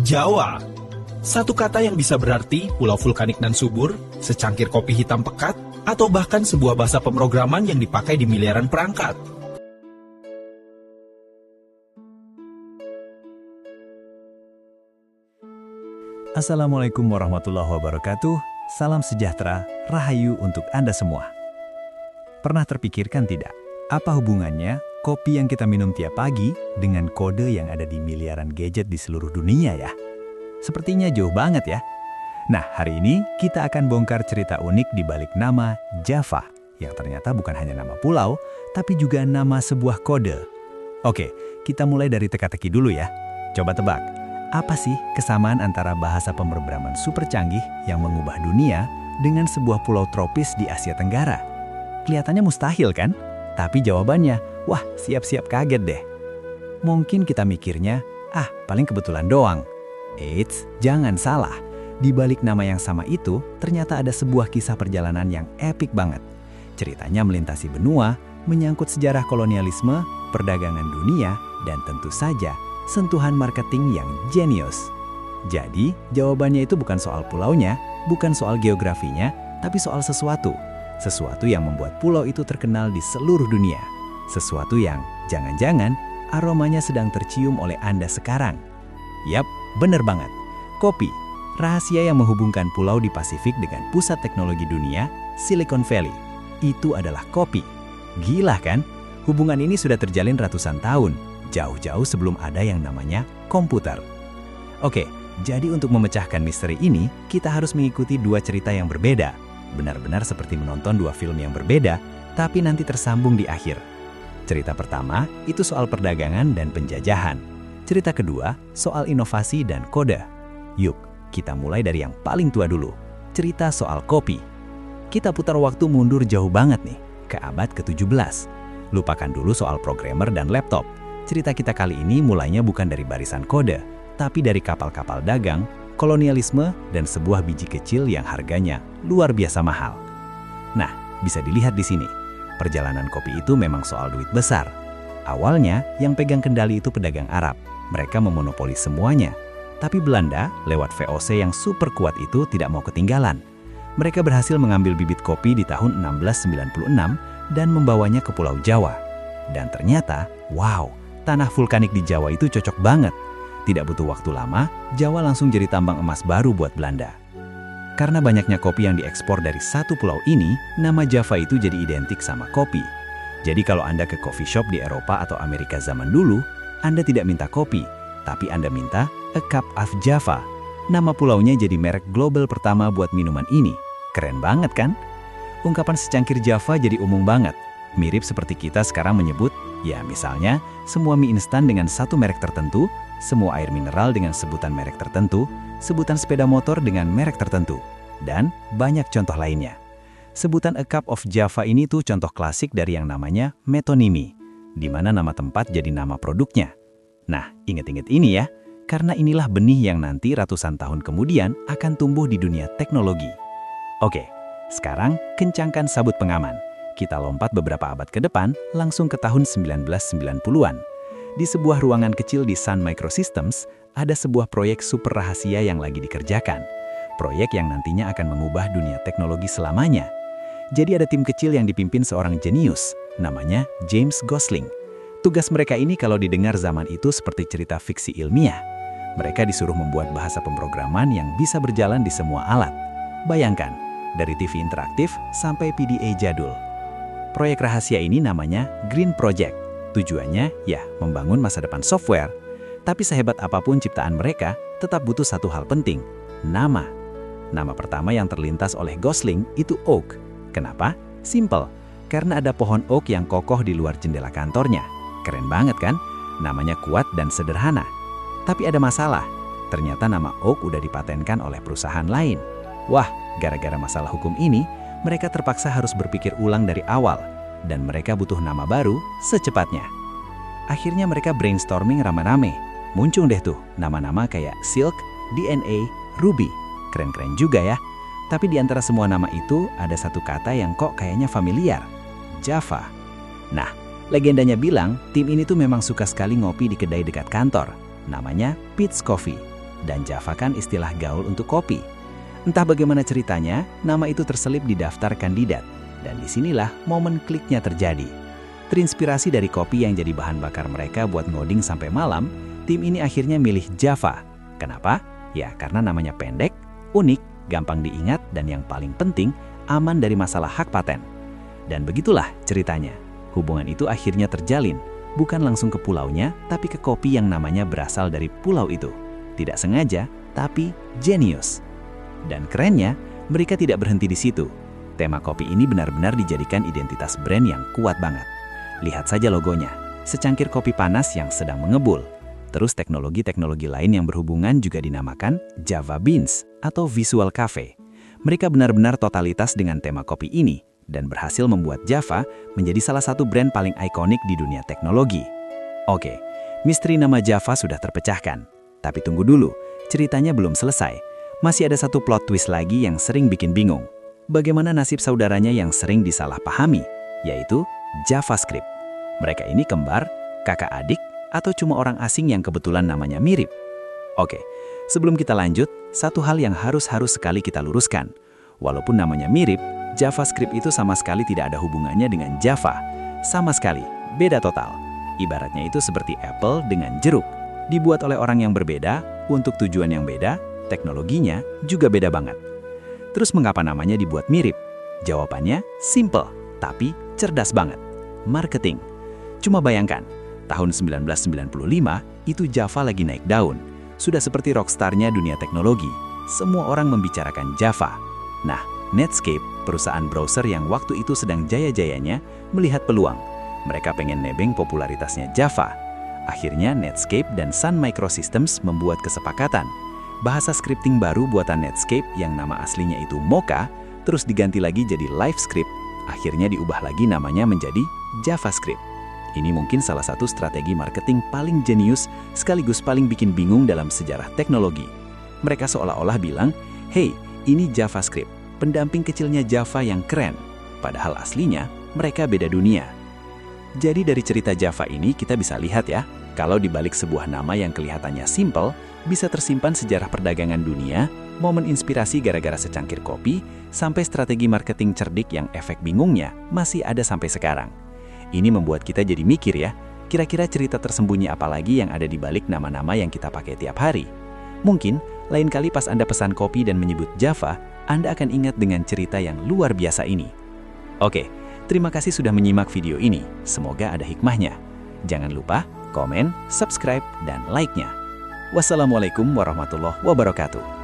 Jawa. Satu kata yang bisa berarti pulau vulkanik dan subur, secangkir kopi hitam pekat, atau bahkan sebuah bahasa pemrograman yang dipakai di miliaran perangkat. Assalamualaikum warahmatullahi wabarakatuh. Salam sejahtera, rahayu untuk Anda semua. Pernah terpikirkan tidak, apa hubungannya kopi yang kita minum tiap pagi dengan kode yang ada di miliaran gadget di seluruh dunia ya? Sepertinya jauh banget ya. Nah, hari ini kita akan bongkar cerita unik di balik nama Java, yang ternyata bukan hanya nama pulau, tapi juga nama sebuah kode. Oke, kita mulai dari teka-teki dulu ya. Coba tebak. Apa sih kesamaan antara bahasa pemrograman super canggih yang mengubah dunia dengan sebuah pulau tropis di Asia Tenggara? Kelihatannya mustahil kan? Tapi jawabannya, wah siap-siap kaget deh. Mungkin kita mikirnya, paling kebetulan doang. Eits, jangan salah. Di balik nama yang sama itu, ternyata ada sebuah kisah perjalanan yang epik banget. Ceritanya melintasi benua, menyangkut sejarah kolonialisme, perdagangan dunia, dan tentu saja sentuhan marketing yang jenius. Jadi, jawabannya itu bukan soal pulaunya, bukan soal geografinya, tapi soal sesuatu. Sesuatu yang membuat pulau itu terkenal di seluruh dunia. Sesuatu yang, jangan-jangan, aromanya sedang tercium oleh Anda sekarang. Yap, bener banget. Kopi, rahasia yang menghubungkan pulau di Pasifik dengan pusat teknologi dunia, Silicon Valley. Itu adalah kopi. Gila kan? Hubungan ini sudah terjalin ratusan tahun. Jauh-jauh sebelum ada yang namanya komputer. Oke, jadi untuk memecahkan misteri ini, kita harus mengikuti dua cerita yang berbeda. Benar-benar seperti menonton dua film yang berbeda, tapi nanti tersambung di akhir. Cerita pertama, itu soal perdagangan dan penjajahan. Cerita kedua, soal inovasi dan kode. Yuk, kita mulai dari yang paling tua dulu. Cerita soal kopi. Kita putar waktu mundur jauh banget nih, ke abad ke-17. Lupakan dulu soal programmer dan laptop. Cerita kita kali ini mulainya bukan dari barisan kode, tapi dari kapal-kapal dagang, kolonialisme, dan sebuah biji kecil yang harganya luar biasa mahal. Nah, bisa dilihat di sini. Perjalanan kopi itu memang soal duit besar. Awalnya, yang pegang kendali itu pedagang Arab. Mereka memonopoli semuanya. Tapi Belanda, lewat VOC yang super kuat itu tidak mau ketinggalan. Mereka berhasil mengambil bibit kopi di tahun 1696 dan membawanya ke Pulau Jawa. Dan ternyata, wow! Tanah vulkanik di Jawa itu cocok banget. Tidak butuh waktu lama, Jawa langsung jadi tambang emas baru buat Belanda. Karena banyaknya kopi yang diekspor dari satu pulau ini, nama Java itu jadi identik sama kopi. Jadi kalau Anda ke coffee shop di Eropa atau Amerika zaman dulu, Anda tidak minta kopi, tapi Anda minta a cup of Java. Nama pulaunya jadi merek global pertama buat minuman ini. Keren banget kan? Ungkapan secangkir Java jadi umum banget. Mirip seperti kita sekarang menyebut, ya misalnya, semua mie instan dengan satu merek tertentu, semua air mineral dengan sebutan merek tertentu, sebutan sepeda motor dengan merek tertentu, dan banyak contoh lainnya. Sebutan a cup of Java ini tuh contoh klasik dari yang namanya metonimi, di mana nama tempat jadi nama produknya. Nah, ingat-ingat ini ya, karena inilah benih yang nanti ratusan tahun kemudian akan tumbuh di dunia teknologi. Oke, sekarang kencangkan sabut pengaman. Kita lompat beberapa abad ke depan, langsung ke tahun 1990-an. Di sebuah ruangan kecil di Sun Microsystems, ada sebuah proyek super rahasia yang lagi dikerjakan. Proyek yang nantinya akan mengubah dunia teknologi selamanya. Jadi ada tim kecil yang dipimpin seorang jenius, namanya James Gosling. Tugas mereka ini kalau didengar zaman itu seperti cerita fiksi ilmiah. Mereka disuruh membuat bahasa pemrograman yang bisa berjalan di semua alat. Bayangkan, dari TV interaktif sampai PDA jadul. Proyek rahasia ini namanya Green Project. Tujuannya, ya, membangun masa depan software. Tapi sehebat apapun ciptaan mereka, tetap butuh satu hal penting, nama. Nama pertama yang terlintas oleh Gosling itu Oak. Kenapa? Simple. Karena ada pohon oak yang kokoh di luar jendela kantornya. Keren banget kan? Namanya kuat dan sederhana. Tapi ada masalah. Ternyata nama Oak udah dipatenkan oleh perusahaan lain. Wah, gara-gara masalah hukum ini, mereka terpaksa harus berpikir ulang dari awal, dan mereka butuh nama baru secepatnya. Akhirnya mereka brainstorming rame-rame. Muncul deh tuh nama-nama kayak Silk, DNA, Ruby. Keren-keren juga ya. Tapi di antara semua nama itu, ada satu kata yang kok kayaknya familiar. Java. Nah, legendanya bilang, tim ini tuh memang suka sekali ngopi di kedai dekat kantor. Namanya Peet's Coffee. dan Java kan istilah gaul untuk kopi. Entah bagaimana ceritanya, nama itu terselip di daftar kandidat, dan disinilah momen kliknya terjadi. Terinspirasi dari kopi yang jadi bahan bakar mereka buat ngoding sampai malam, tim ini akhirnya milih Java. Kenapa? Ya karena namanya pendek, unik, gampang diingat, dan yang paling penting, aman dari masalah hak paten. Dan begitulah ceritanya. Hubungan itu akhirnya terjalin, bukan langsung ke pulaunya, tapi ke kopi yang namanya berasal dari pulau itu. Tidak sengaja, tapi jenius. Dan kerennya, mereka tidak berhenti di situ. Tema kopi ini benar-benar dijadikan identitas brand yang kuat banget. Lihat saja logonya, secangkir kopi panas yang sedang mengebul. Terus teknologi-teknologi lain yang berhubungan juga dinamakan Java Beans atau Visual Cafe. Mereka benar-benar totalitas dengan tema kopi ini dan berhasil membuat Java menjadi salah satu brand paling ikonik di dunia teknologi. Oke, misteri nama Java sudah terpecahkan. Tapi tunggu dulu, ceritanya belum selesai. Masih ada satu plot twist lagi yang sering bikin bingung. Bagaimana nasib saudaranya yang sering disalahpahami, yaitu JavaScript. Mereka ini kembar, kakak adik, atau cuma orang asing yang kebetulan namanya mirip? Oke, sebelum kita lanjut, satu hal yang harus sekali kita luruskan. Walaupun namanya mirip, JavaScript itu sama sekali tidak ada hubungannya dengan Java. Sama sekali, beda total. Ibaratnya itu seperti apple dengan jeruk. Dibuat oleh orang yang berbeda, untuk tujuan yang beda, teknologinya juga beda banget. Terus mengapa namanya dibuat mirip? Jawabannya simple, tapi cerdas banget. Marketing. Cuma bayangkan, tahun 1995 itu Java lagi naik daun. Sudah seperti rockstarnya dunia teknologi. Semua orang membicarakan Java. Nah, Netscape, perusahaan browser yang waktu itu sedang jaya-jayanya, melihat peluang. Mereka pengen nebeng popularitasnya Java. Akhirnya Netscape dan Sun Microsystems membuat kesepakatan. Bahasa scripting baru buatan Netscape yang nama aslinya itu Mocha, terus diganti lagi jadi LiveScript. Akhirnya diubah lagi namanya menjadi JavaScript. Ini mungkin salah satu strategi marketing paling jenius sekaligus paling bikin bingung dalam sejarah teknologi. Mereka seolah-olah bilang, hey, ini JavaScript, pendamping kecilnya Java yang keren. Padahal aslinya, mereka beda dunia. Jadi dari cerita Java ini kita bisa lihat ya, kalau dibalik sebuah nama yang kelihatannya simple, bisa tersimpan sejarah perdagangan dunia, momen inspirasi gara-gara secangkir kopi, sampai strategi marketing cerdik yang efek bingungnya masih ada sampai sekarang. Ini membuat kita jadi mikir ya, kira-kira cerita tersembunyi apa lagi yang ada di balik nama-nama yang kita pakai tiap hari. Mungkin, lain kali pas Anda pesan kopi dan menyebut Java, Anda akan ingat dengan cerita yang luar biasa ini. Oke, terima kasih sudah menyimak video ini. Semoga ada hikmahnya. Jangan lupa komen, subscribe, dan like-nya. Wassalamualaikum warahmatullahi wabarakatuh.